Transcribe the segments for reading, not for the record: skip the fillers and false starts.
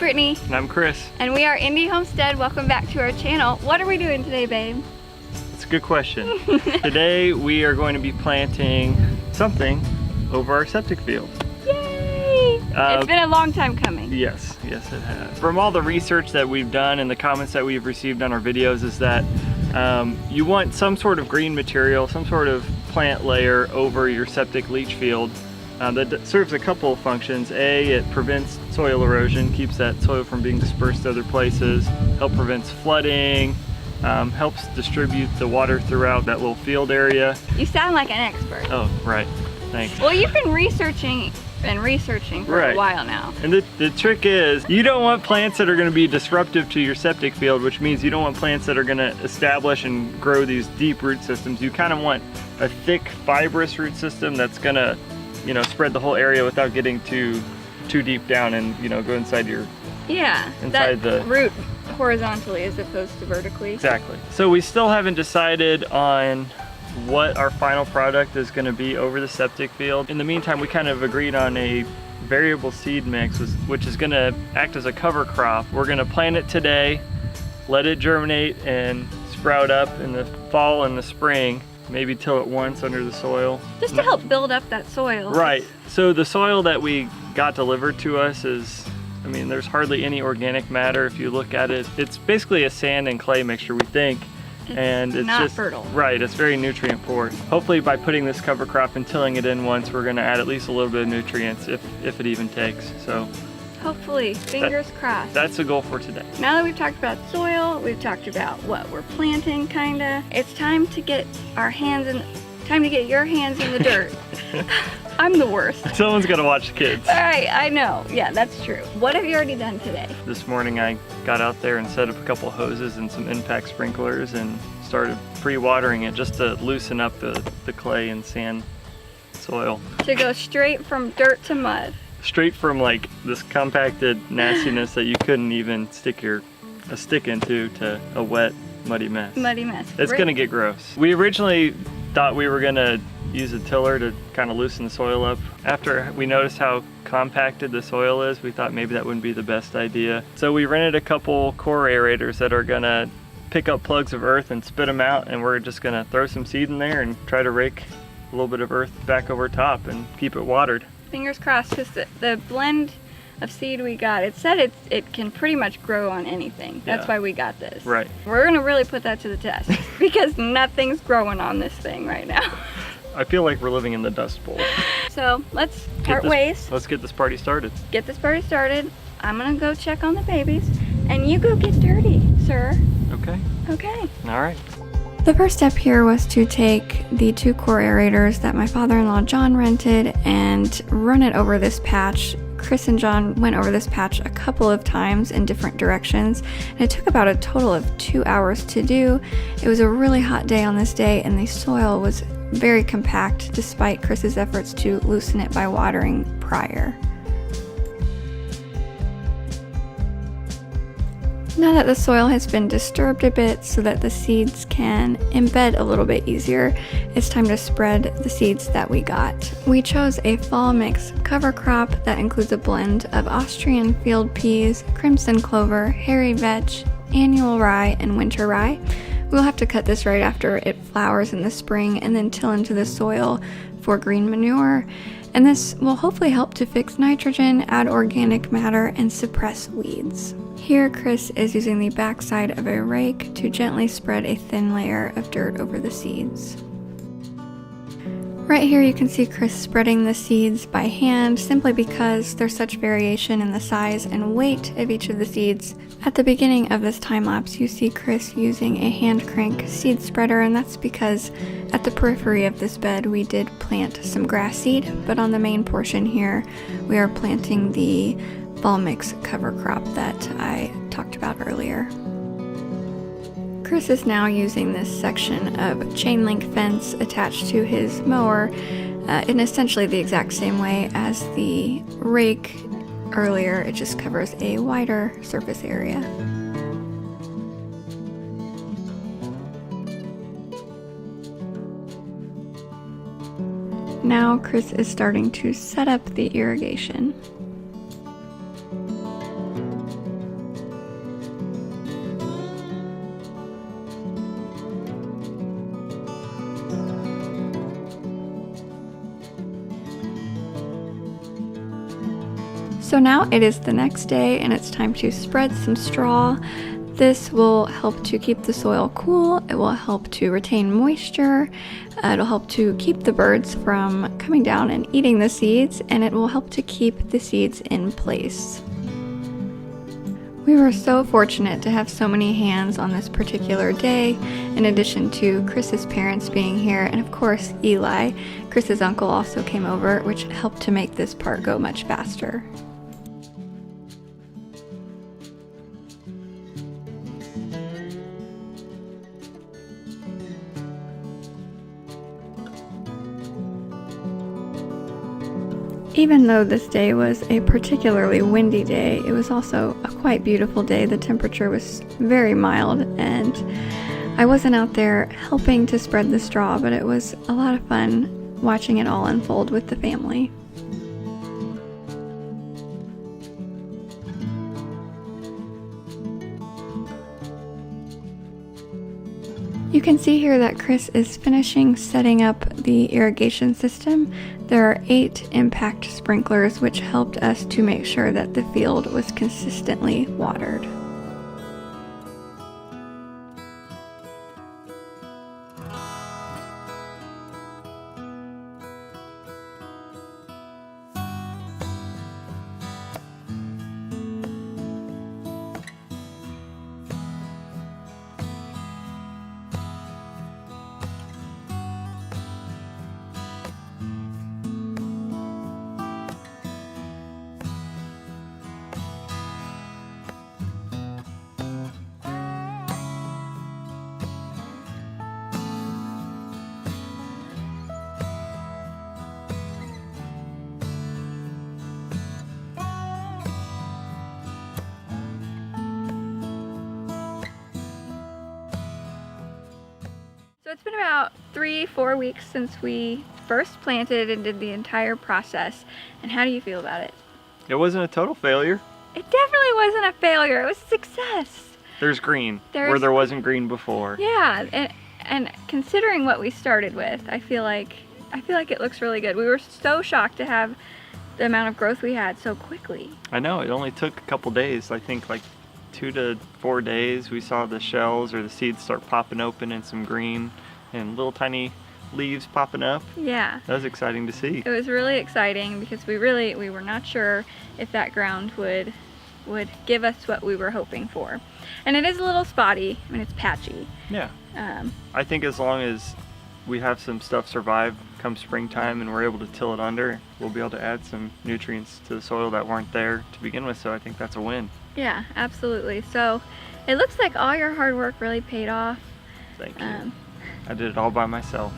Brittany. And I'm Chris. And we are Indy Homestead. Welcome back to our channel. What are we doing today, babe? It's a good question. Today we are going to be planting something over our septic field. Yay! It's been a long time coming. Yes, it has. From all the research that we've done and the comments that we've received on our videos is that you want some sort of green material, some sort of plant layer over your septic leach field that serves a couple of functions. A, it prevents soil erosion, keeps that soil from being dispersed to other places, prevents flooding, helps distribute the water throughout that little field area. You sound like an expert. Oh, right. Thanks. Well, you've been researching for a while now. And the trick is, you don't want plants that are going to be disruptive to your septic field, which means you don't want plants that are going to establish and grow these deep root systems. You kind of want a thick, fibrous root system that's going to, spread the whole area without getting too deep down and, go inside your the root horizontally as opposed to vertically. Exactly. So we still haven't decided on what our final product is going to be over the septic field. In the meantime, we kind of agreed on a variable seed mix, which is going to act as a cover crop. We're going to plant it today, let it germinate and sprout up in the fall and the spring, maybe till it once under the soil. Just to help build up that soil. Right. So the soil that we got delivered to us is, there's hardly any organic matter if you look at it. It's basically a sand and clay mixture, we think. It's not just fertile. Right, it's very nutrient poor. Hopefully by putting this cover crop and tilling it in once, we're gonna add at least a little bit of nutrients if it even takes. So hopefully, fingers crossed. That's the goal for today. Now that we've talked about soil, we've talked about what we're planting kinda, it's time to get your hands in the dirt. I'm the worst. Someone's gotta watch the kids. All right, I know. Yeah, that's true. What have you already done today? This morning I got out there and set up a couple hoses and some impact sprinklers and started pre-watering it just to loosen up the clay and sand soil. To go straight from dirt to mud. Straight from like this compacted nastiness that you couldn't even stick a stick into to a wet, muddy mess. Muddy mess. It's gonna get gross. We originally thought we were gonna use a tiller to kind of loosen the soil up. After we noticed how compacted the soil is, we thought maybe that wouldn't be the best idea. So we rented a couple core aerators that are gonna pick up plugs of earth and spit them out, and we're just gonna throw some seed in there and try to rake a little bit of earth back over top and keep it watered. Fingers crossed, because the blend of seed we got, it said it can pretty much grow on anything. That's why we got this. Right. We're gonna really put that to the test because nothing's growing on this thing right now. I feel like we're living in the Dust Bowl. So let's part ways. Let's get this party started. Get this party started. I'm gonna go check on the babies and you go get dirty, sir. Okay. Okay. All right. The first step here was to take the 2 core aerators that my father-in-law John rented and run it over this patch. Chris and John went over this patch a couple of times in different directions, and it took about a total of 2 hours to do. It was a really hot day on this day, and the soil was very compact despite Chris's efforts to loosen it by watering prior. Now that the soil has been disturbed a bit so that the seeds can embed a little bit easier, it's time to spread the seeds that we got. We chose a fall mix cover crop that includes a blend of Austrian field peas, crimson clover, hairy vetch, annual rye, and winter rye. We'll have to cut this right after it flowers in the spring and then till into the soil for green manure. And this will hopefully help to fix nitrogen, add organic matter, and suppress weeds. Here, Chris is using the backside of a rake to gently spread a thin layer of dirt over the seeds. Right here you can see Chris spreading the seeds by hand simply because there's such variation in the size and weight of each of the seeds. At the beginning of this time lapse you see Chris using a hand crank seed spreader, and that's because at the periphery of this bed we did plant some grass seed, but on the main portion here we are planting the fall mix cover crop that I talked about earlier. Chris is now using this section of chain link fence attached to his mower in essentially the exact same way as the rake earlier. It just covers a wider surface area. Now Chris is starting to set up the irrigation. So now it is the next day and it's time to spread some straw. This will help to keep the soil cool. It will help to retain moisture. It'll help to keep the birds from coming down and eating the seeds, and it will help to keep the seeds in place. We were so fortunate to have so many hands on this particular day, in addition to Chris's parents being here, and of course Eli, Chris's uncle, also came over, which helped to make this part go much faster. Even though this day was a particularly windy day, it was also a quite beautiful day. The temperature was very mild, and I wasn't out there helping to spread the straw, but it was a lot of fun watching it all unfold with the family. You can see here that Chris is finishing setting up the irrigation system. There are 8 impact sprinklers, which helped us to make sure that the field was consistently watered. So it's been about 3-4 weeks since we first planted and did the entire process. And how do you feel about it? It wasn't a total failure. It definitely wasn't a failure. It was a success. There's green where there wasn't green before. Yeah, and considering what we started with, I feel like it looks really good. We were so shocked to have the amount of growth we had so quickly. I know, it only took a couple days. I think like 2 to 4 days we saw the shells or the seeds start popping open and some green and little tiny leaves popping up. Yeah. That was exciting to see. It was really exciting because we were not sure if that ground would give us what we were hoping for. And it is a little spotty. I mean, it's patchy. Yeah. I think as long as we have some stuff survive come springtime and we're able to till it under, we'll be able to add some nutrients to the soil that weren't there to begin with, so I think that's a win. Yeah, absolutely. So it looks like all your hard work really paid off. Thank you. I did it all by myself.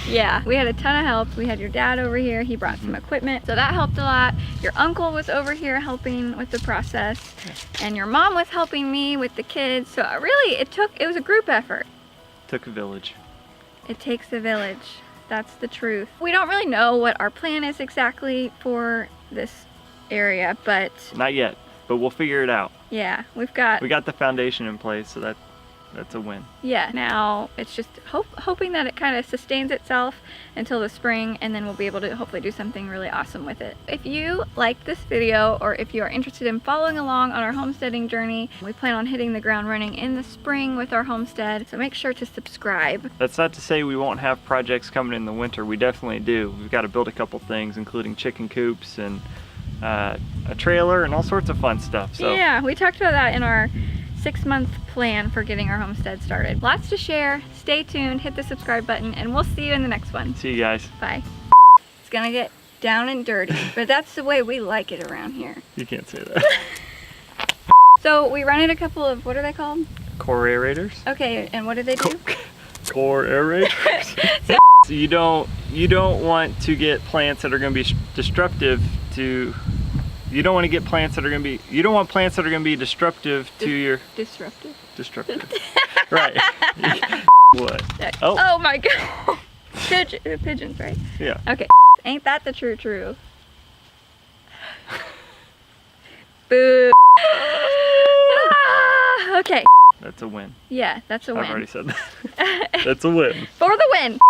Yeah, we had a ton of help. We had your dad over here. He brought some equipment, so that helped a lot. Your uncle was over here helping with the process, and your mom was helping me with the kids. So really, it was a group effort. Took a village. It takes a village. That's the truth. We don't really know what our plan is exactly for this area, but not yet, but we'll figure it out. Yeah, we got the foundation in place, so that's a win. Yeah, now it's just hoping that it kind of sustains itself until the spring, and then we'll be able to hopefully do something really awesome with it. If you liked this video, or if you are interested in following along on our homesteading journey, we plan on hitting the ground running in the spring with our homestead, so make sure to subscribe. That's not to say we won't have projects coming in the winter. We definitely do. We've got to build a couple things, including chicken coops and a trailer and all sorts of fun stuff. So yeah, we talked about that in our 6-month plan for getting our homestead started. Lots to share. Stay tuned, hit the subscribe button, and we'll see you in the next one. See you guys. Bye. It's gonna get down and dirty, but that's the way we like it around here. You can't say that. So we rented a couple of, what are they called? Core aerators. Okay, and what do they do? Core aerators. So you don't want to get plants that are going to be destructive to. You don't want plants that are going to be disruptive to your. Disruptive. Destructive. Right. What? Oh my god. Pigeons, right? Yeah. Okay. Ain't that the true? Boo. Okay. That's a win. Yeah, that's a win. I've already said that. That's a win. For the win.